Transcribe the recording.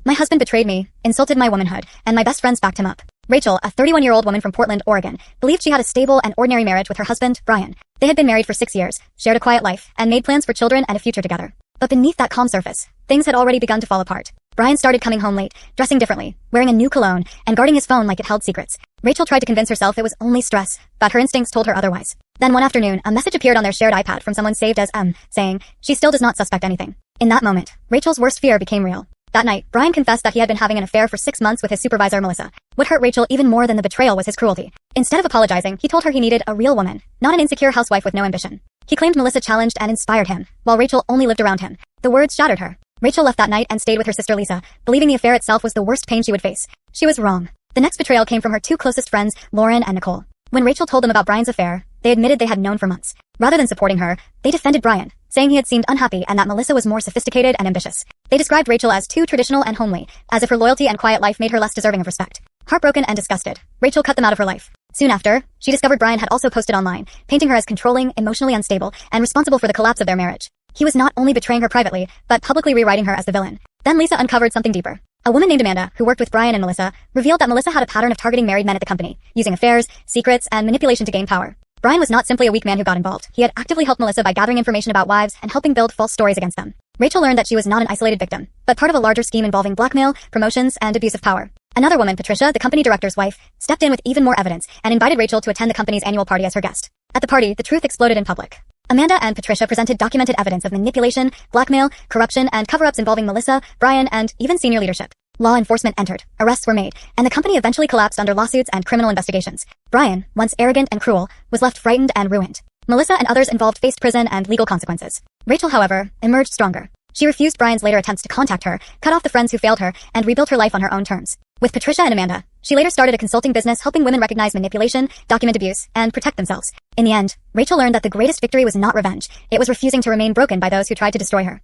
My husband betrayed me, insulted my womanhood, and my best friends backed him up. Rachel, a 31-year-old woman from Portland, Oregon, believed she had a stable and ordinary marriage with her husband, Brian. They had been married for 6 years, shared a quiet life, and made plans for children and a future together. But beneath that calm surface, things had already begun to fall apart. Brian started coming home late, dressing differently, wearing a new cologne, and guarding his phone like it held secrets. Rachel tried to convince herself it was only stress, but her instincts told her otherwise. Then one afternoon, a message appeared on their shared iPad from someone saved as M, saying, "She still does not suspect anything." In that moment, Rachel's worst fear became real. That night, Brian confessed that he had been having an affair for 6 months with his supervisor, Melissa. What hurt Rachel even more than the betrayal was his cruelty. Instead of apologizing, he told her he needed a real woman, not an insecure housewife with no ambition. He claimed Melissa challenged and inspired him, while Rachel only lived around him. The words shattered her. Rachel left that night and stayed with her sister Lisa, believing the affair itself was the worst pain she would face. She was wrong. The next betrayal came from her two closest friends, Lauren and Nicole. When Rachel told them about Brian's affair, they admitted they had known for months. Rather than supporting her, they defended Brian, saying he had seemed unhappy and that Melissa was more sophisticated and ambitious. They described Rachel as too traditional and homely, as if her loyalty and quiet life made her less deserving of respect. Heartbroken and disgusted, Rachel cut them out of her life. Soon after, she discovered Brian had also posted online, painting her as controlling, emotionally unstable, and responsible for the collapse of their marriage. He was not only betraying her privately, but publicly rewriting her as the villain. Then Lisa uncovered something deeper. A woman named Amanda, who worked with Brian and Melissa, revealed that Melissa had a pattern of targeting married men at the company, using affairs, secrets, and manipulation to gain power. Brian was not simply a weak man who got involved. He had actively helped Melissa by gathering information about wives and helping build false stories against them. Rachel learned that she was not an isolated victim, but part of a larger scheme involving blackmail, promotions, and abuse of power. Another woman, Patricia, the company director's wife, stepped in with even more evidence and invited Rachel to attend the company's annual party as her guest. At the party, the truth exploded in public. Amanda and Patricia presented documented evidence of manipulation, blackmail, corruption, and cover-ups involving Melissa, Brian, and even senior leadership. Law enforcement entered, arrests were made, and the company eventually collapsed under lawsuits and criminal investigations. Brian, once arrogant and cruel, was left frightened and ruined. Melissa and others involved faced prison and legal consequences. Rachel, however, emerged stronger. She refused Brian's later attempts to contact her, cut off the friends who failed her, and rebuilt her life on her own terms. With Patricia and Amanda, she later started a consulting business helping women recognize manipulation, document abuse, and protect themselves. In the end, Rachel learned that the greatest victory was not revenge. It was refusing to remain broken by those who tried to destroy her.